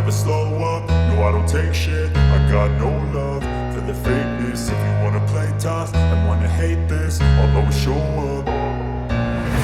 never slow up, no I don't take shit. I got no love for the fakeness. If you wanna play tough and wanna hate this, I'll always show up.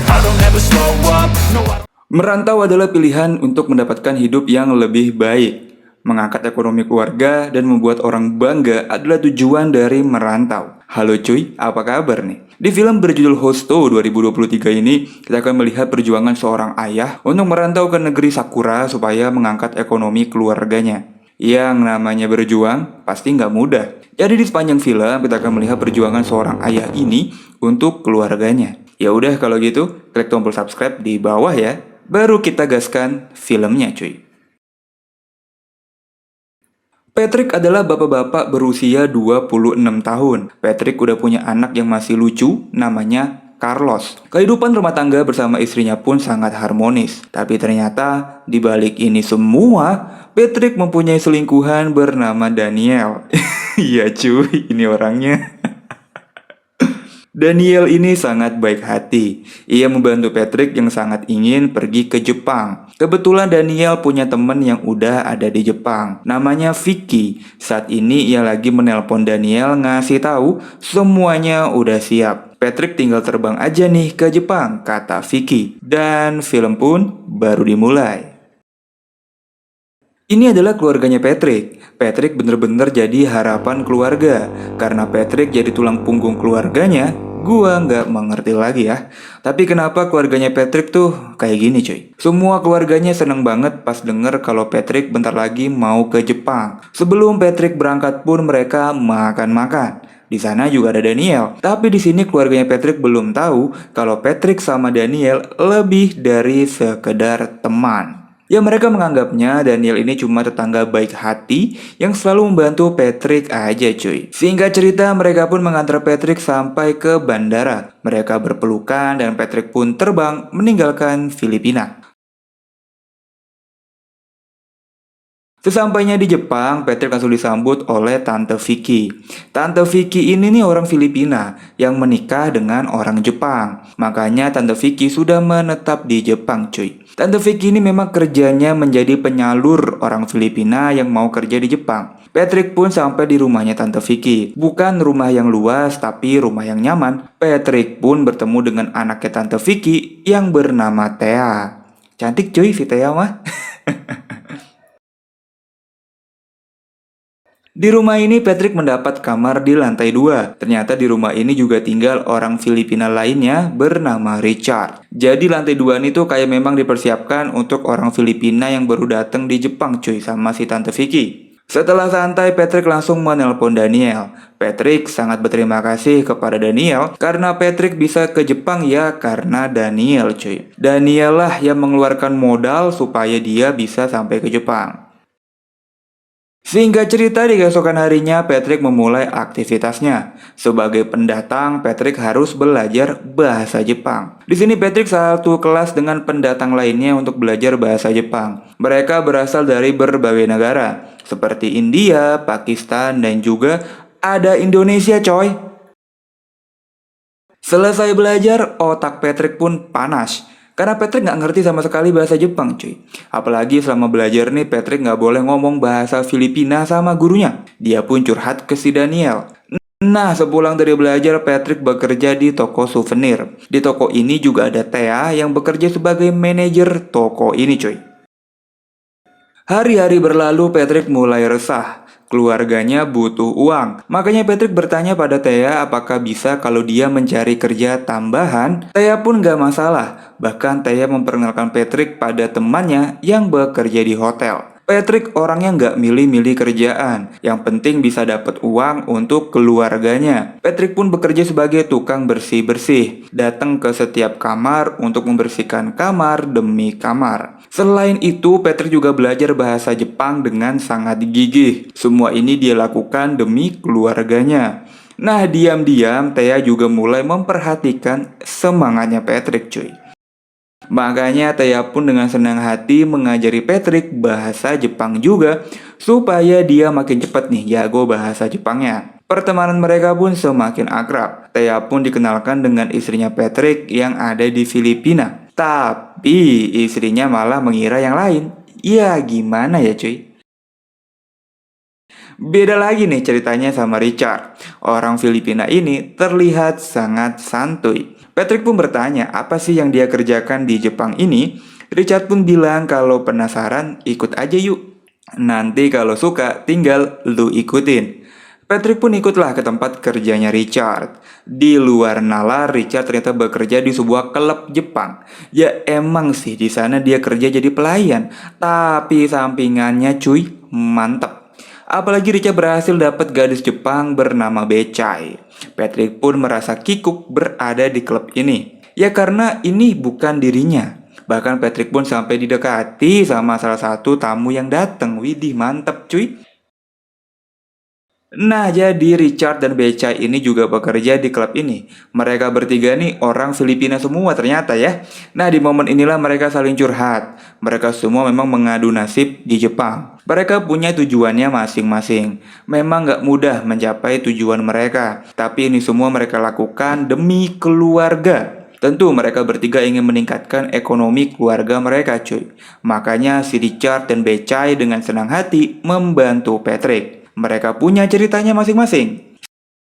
I don't ever slow up, no I don't. Merantau adalah pilihan untuk mendapatkan hidup yang lebih baik. Mengangkat ekonomi keluarga dan membuat orang bangga adalah tujuan dari merantau. Halo cuy, apa kabar nih? Di film berjudul Hosto 2023 ini, kita akan melihat perjuangan seorang ayah untuk merantau ke negeri Sakura supaya mengangkat ekonomi keluarganya. Yang namanya berjuang pasti nggak mudah. Jadi di sepanjang film kita akan melihat perjuangan seorang ayah ini untuk keluarganya. Ya udah kalau gitu, klik tombol subscribe di bawah ya. Baru kita gaskan filmnya cuy. Patrick adalah bapak-bapak berusia 26 tahun. Patrick udah punya anak yang masih lucu, namanya Carlos. Kehidupan rumah tangga bersama istrinya pun sangat harmonis. Tapi ternyata di balik ini semua, Patrick mempunyai selingkuhan bernama Daniel. Iya cuy, ini orangnya. Daniel ini sangat baik hati. Ia membantu Patrick yang sangat ingin pergi ke Jepang. Kebetulan Daniel punya teman yang udah ada di Jepang. Namanya Vicky. Saat ini ia lagi menelpon Daniel ngasih tahu semuanya udah siap. Patrick tinggal terbang aja nih ke Jepang, kata Vicky. Dan film pun baru dimulai. Ini adalah keluarganya Patrick. Patrick bener-bener jadi harapan keluarga. Karena Patrick jadi tulang punggung keluarganya, gua nggak mengerti lagi ya. Tapi kenapa keluarganya Patrick tuh kayak gini cuy? Semua keluarganya seneng banget pas denger kalau Patrick bentar lagi mau ke Jepang. Sebelum Patrick berangkat pun mereka makan-makan. Di sana juga ada Daniel. Tapi di sini keluarganya Patrick belum tahu kalau Patrick sama Daniel lebih dari sekedar teman. Ya mereka menganggapnya Daniel ini cuma tetangga baik hati yang selalu membantu Patrick aja cuy. Singkat cerita mereka pun mengantar Patrick sampai ke bandara. Mereka berpelukan dan Patrick pun terbang meninggalkan Filipina. Sesampainya di Jepang, Patrick langsung disambut oleh Tante Vicky. Tante Vicky ini nih orang Filipina yang menikah dengan orang Jepang. Makanya Tante Vicky sudah menetap di Jepang cuy. Tante Vicky ini memang kerjanya menjadi penyalur orang Filipina yang mau kerja di Jepang. Patrick pun sampai di rumahnya Tante Vicky. Bukan rumah yang luas, tapi rumah yang nyaman. Patrick pun bertemu dengan anaknya Tante Vicky yang bernama Thea. Cantik cuy si Thea mah. Di rumah ini Patrick mendapat kamar di lantai 2. Ternyata di rumah ini juga tinggal orang Filipina lainnya bernama Richard. Jadi lantai 2 ini tuh kayak memang dipersiapkan untuk orang Filipina yang baru datang di Jepang cuy sama si Tante Vicky. Setelah santai Patrick langsung menelpon Daniel. Patrick sangat berterima kasih kepada Daniel karena Patrick bisa ke Jepang ya karena Daniel cuy. Daniel lah yang mengeluarkan modal supaya dia bisa sampai ke Jepang. Singkat cerita di keesokan harinya Patrick memulai aktivitasnya. Sebagai pendatang, Patrick harus belajar bahasa Jepang. Di sini Patrick satu kelas dengan pendatang lainnya untuk belajar bahasa Jepang. Mereka berasal dari berbagai negara, seperti India, Pakistan, dan juga ada Indonesia coy. Selesai belajar, otak Patrick pun panas. Karena Patrick nggak ngerti sama sekali bahasa Jepang cuy. Apalagi selama belajar nih Patrick nggak boleh ngomong bahasa Filipina sama gurunya. Dia pun curhat ke si Daniel. Nah sepulang dari belajar Patrick bekerja di toko souvenir. Di toko ini juga ada Thea yang bekerja sebagai manajer toko ini cuy. Hari-hari berlalu Patrick mulai resah. Keluarganya butuh uang. Makanya Patrick bertanya pada Thea apakah bisa kalau dia mencari kerja tambahan. Thea pun gak masalah. Bahkan Thea memperkenalkan Patrick pada temannya yang bekerja di hotel. Patrick orangnya nggak milih-milih kerjaan. Yang penting bisa dapat uang untuk keluarganya. Patrick pun bekerja sebagai tukang bersih-bersih. Datang ke setiap kamar untuk membersihkan kamar demi kamar. Selain itu, Patrick juga belajar bahasa Jepang dengan sangat gigih. Semua ini dia lakukan demi keluarganya. Nah, diam-diam Thea juga mulai memperhatikan semangatnya Patrick cuy. Makanya Thea pun dengan senang hati mengajari Patrick bahasa Jepang juga supaya dia makin cepat nih jago bahasa Jepangnya. Pertemanan mereka pun semakin akrab. Thea pun dikenalkan dengan istrinya Patrick yang ada di Filipina. Tapi istrinya malah mengira yang lain. Ya gimana ya cuy? Beda lagi nih ceritanya sama Richard. Orang Filipina ini terlihat sangat santuy. Patrick pun bertanya apa sih yang dia kerjakan di Jepang ini. Richard pun bilang kalau penasaran ikut aja yuk. Nanti kalau suka tinggal lu ikutin. Patrick pun ikutlah ke tempat kerjanya Richard. Di luar nalar, Richard ternyata bekerja di sebuah klub Jepang. Ya emang sih di sana dia kerja jadi pelayan, tapi sampingannya cuy mantep. Apalagi Richard berhasil dapat gadis Jepang bernama Becai. Patrick pun merasa kikuk berada di klub ini. Ya karena ini bukan dirinya. Bahkan Patrick pun sampai didekati sama salah satu tamu yang datang. Widih mantep cuy. Nah, jadi Richard dan Beca ini juga bekerja di klub ini. Mereka bertiga nih orang Filipina semua ternyata ya. Nah, di momen inilah mereka saling curhat. Mereka semua memang mengadu nasib di Jepang. Mereka punya tujuannya masing-masing. Memang gak mudah mencapai tujuan mereka. Tapi ini semua mereka lakukan demi keluarga. Tentu mereka bertiga ingin meningkatkan ekonomi keluarga mereka cuy. Makanya si Richard dan Becai dengan senang hati membantu Patrick. Mereka punya ceritanya masing-masing.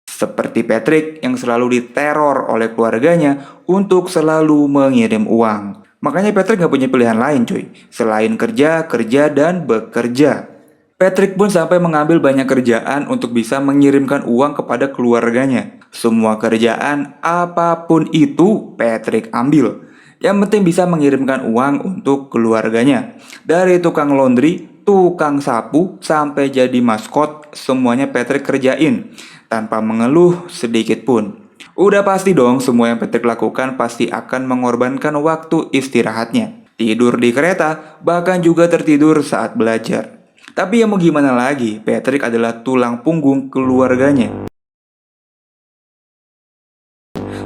Seperti Patrick yang selalu diteror oleh keluarganya untuk selalu mengirim uang. Makanya Patrick gak punya pilihan lain cuy. Selain kerja, kerja, dan bekerja. Patrick pun sampai mengambil banyak kerjaan untuk bisa mengirimkan uang kepada keluarganya. Semua kerjaan apapun itu Patrick ambil. Yang penting bisa mengirimkan uang untuk keluarganya. Dari tukang laundry, tukang sapu, sampai jadi maskot, semuanya Patrick kerjain. Tanpa mengeluh sedikit pun. Udah pasti dong semua yang Patrick lakukan pasti akan mengorbankan waktu istirahatnya. Tidur di kereta, bahkan juga tertidur saat belajar. Tapi ya mau gimana lagi, Patrick adalah tulang punggung keluarganya.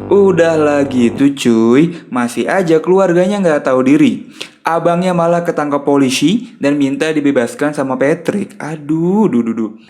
Udah lagi tuh cuy, masih aja keluarganya nggak tahu diri. Abangnya malah ketangkap polisi dan minta dibebaskan sama Patrick. Aduh,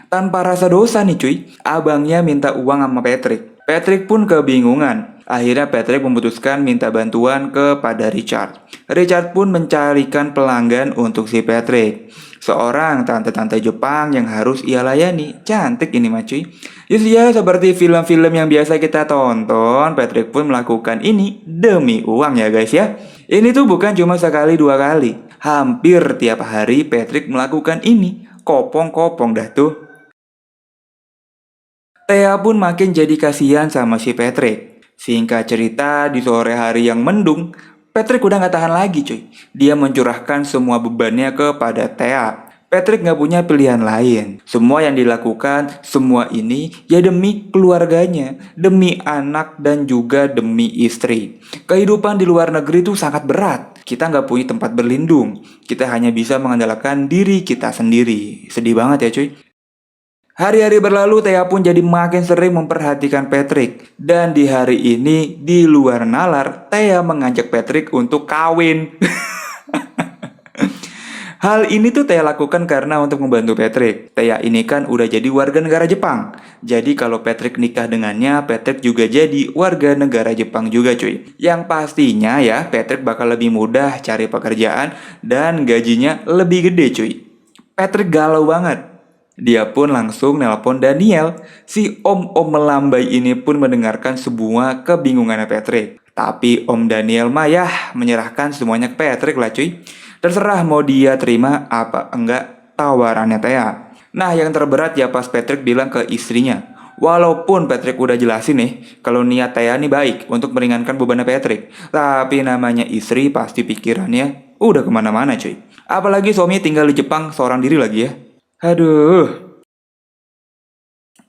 tanpa rasa dosa nih cuy. Abangnya minta uang sama Patrick. Patrick pun kebingungan. Akhirnya Patrick memutuskan minta bantuan kepada Richard. Richard pun mencarikan pelanggan untuk si Patrick. Seorang tante-tante Jepang yang harus ia layani. Cantik ini mah cuy. Ya seperti film-film yang biasa kita tonton, Patrick pun melakukan ini demi uang ya guys ya. Ini tuh bukan cuma sekali dua kali. Hampir tiap hari Patrick melakukan ini. Kopong-kopong dah tuh. Thea pun makin jadi kasihan sama si Patrick. Singkat cerita, di sore hari yang mendung, Patrick udah gak tahan lagi cuy. Dia mencurahkan semua bebannya kepada Thea. Patrick gak punya pilihan lain. Semua yang dilakukan, semua ini ya demi keluarganya, demi anak dan juga demi istri. Kehidupan di luar negeri tuh sangat berat. Kita gak punya tempat berlindung. Kita hanya bisa mengandalkan diri kita sendiri. Sedih banget ya cuy. Hari-hari berlalu, Thea pun jadi makin sering memperhatikan Patrick. Dan di hari ini, di luar nalar, Thea mengajak Patrick untuk kawin. Hal ini tuh Thea lakukan karena untuk membantu Patrick. Thea ini kan udah jadi warga negara Jepang. Jadi kalau Patrick nikah dengannya, Patrick juga jadi warga negara Jepang juga cuy. Yang pastinya ya, Patrick bakal lebih mudah cari pekerjaan dan gajinya lebih gede cuy. Patrick galau banget. Dia pun langsung nelpon Daniel. Si om-om melambai ini pun mendengarkan semua kebingungannya Patrick. Tapi Om Daniel mah ya menyerahkan semuanya ke Patrick lah cuy. Terserah mau dia terima apa enggak tawarannya Thea. Nah yang terberat ya pas Patrick bilang ke istrinya. Walaupun Patrick udah jelasin nih kalau niat Thea nih baik untuk meringankan bebannya Patrick. Tapi namanya istri pasti pikirannya udah kemana-mana cuy. Apalagi suaminya tinggal di Jepang seorang diri lagi ya. Aduh.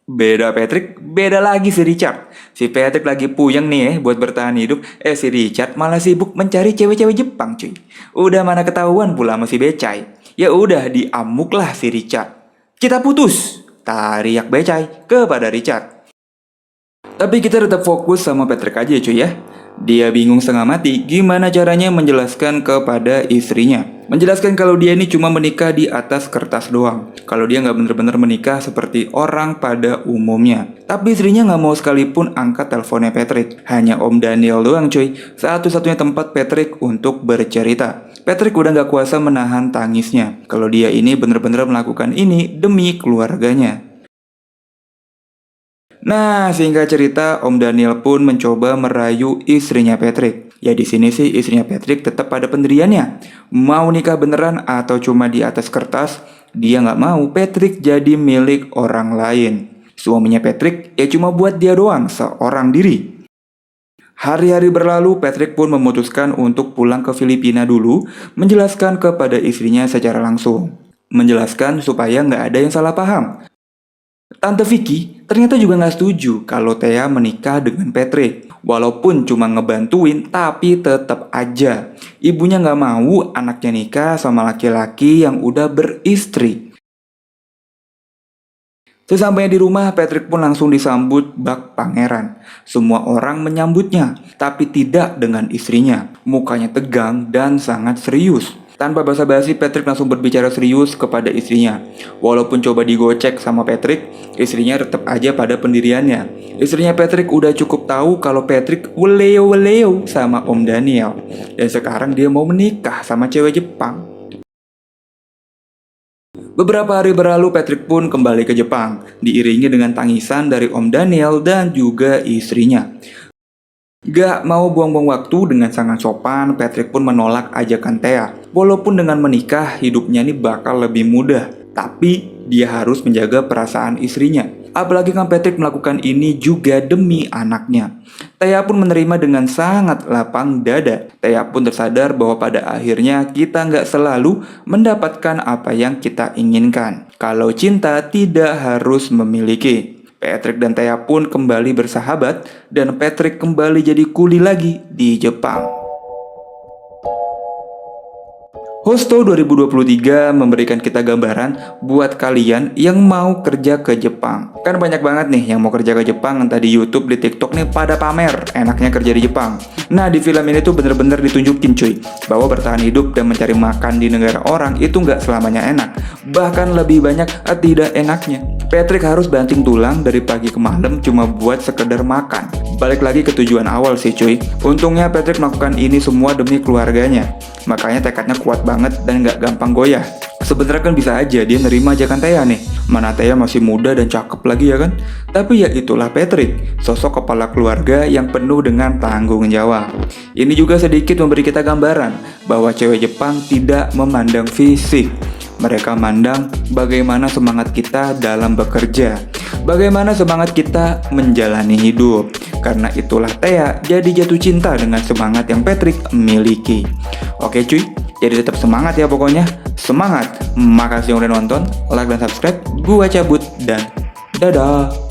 Beda Patrick, beda lagi si Richard. Si Patrick lagi puyeng nih buat bertahan hidup. Si Richard malah sibuk mencari cewek-cewek Jepang cuy. Udah mana ketahuan pula sama si Becai. Ya udah diamuklah si Richard. Kita putus, teriak Becai kepada Richard. Tapi kita tetap fokus sama Patrick aja cuy ya. Dia bingung setengah mati gimana caranya menjelaskan kepada istrinya. Menjelaskan kalau dia ini cuma menikah di atas kertas doang. Kalau dia nggak bener-bener menikah seperti orang pada umumnya. Tapi istrinya nggak mau sekalipun angkat teleponnya Patrick. Hanya Om Daniel doang cuy. Satu-satunya tempat Patrick untuk bercerita. Patrick udah gak kuasa menahan tangisnya kalau dia ini bener-bener melakukan ini demi keluarganya. Nah, singkat cerita, Om Daniel pun mencoba merayu istrinya Patrick. Ya di sini sih istrinya Patrick tetap pada pendiriannya. Mau nikah beneran atau cuma di atas kertas, dia nggak mau Patrick jadi milik orang lain. Suaminya Patrick ya cuma buat dia doang, seorang diri. Hari-hari berlalu, Patrick pun memutuskan untuk pulang ke Filipina dulu, menjelaskan kepada istrinya secara langsung. Menjelaskan supaya nggak ada yang salah paham. Tante Vicky ternyata juga nggak setuju kalau Thea menikah dengan Patrick. Walaupun cuma ngebantuin, tapi tetap aja ibunya nggak mau anaknya nikah sama laki-laki yang udah beristri. Sesampainya di rumah, Patrick pun langsung disambut bak pangeran. Semua orang menyambutnya, tapi tidak dengan istrinya. Mukanya tegang dan sangat serius. Tanpa basa-basi, Patrick langsung berbicara serius kepada istrinya. Walaupun coba digocek sama Patrick, istrinya tetap aja pada pendiriannya. Istrinya Patrick udah cukup tahu kalau Patrick weleo-weleo sama Om Daniel. Dan sekarang dia mau menikah sama cewek Jepang. Beberapa hari berlalu, Patrick pun kembali ke Jepang, diiringi dengan tangisan dari Om Daniel dan juga istrinya. Gak mau buang-buang waktu, dengan sangat sopan, Patrick pun menolak ajakan Thea. Walaupun dengan menikah, hidupnya ini bakal lebih mudah, tapi dia harus menjaga perasaan istrinya. Apalagi kan Patrick melakukan ini juga demi anaknya. Thea pun menerima dengan sangat lapang dada. Thea pun tersadar bahwa pada akhirnya kita nggak selalu mendapatkan apa yang kita inginkan. Kalau cinta tidak harus memiliki. Patrick dan Thea pun kembali bersahabat dan Patrick kembali jadi kuli lagi di Jepang. Hosto 2023 memberikan kita gambaran buat kalian yang mau kerja ke Jepang. Kan banyak banget nih yang mau kerja ke Jepang, entah di YouTube, di TikTok nih pada pamer enaknya kerja di Jepang. Nah, di film ini tuh bener-bener ditunjukin cuy, bahwa bertahan hidup dan mencari makan di negara orang itu nggak selamanya enak. Bahkan lebih banyak tidak enaknya. Patrick harus banting tulang dari pagi ke malam cuma buat sekedar makan. Balik lagi ke tujuan awal sih cuy. Untungnya Patrick melakukan ini semua demi keluarganya. Makanya tekadnya kuat banget dan gak gampang goyah. Sebenarnya kan bisa aja dia nerima ajakan Thea nih. Mana Thea masih muda dan cakep lagi ya kan? Tapi ya itulah Patrick, sosok kepala keluarga yang penuh dengan tanggung jawab. Ini juga sedikit memberi kita gambaran bahwa cewek Jepang tidak memandang fisik. Mereka mandang bagaimana semangat kita dalam bekerja, bagaimana semangat kita menjalani hidup. Karena itulah Thea jadi jatuh cinta dengan semangat yang Patrick miliki. Oke cuy, jadi tetap semangat ya pokoknya. Semangat. Makasih yang udah nonton, like dan subscribe. Gua cabut dan dadah.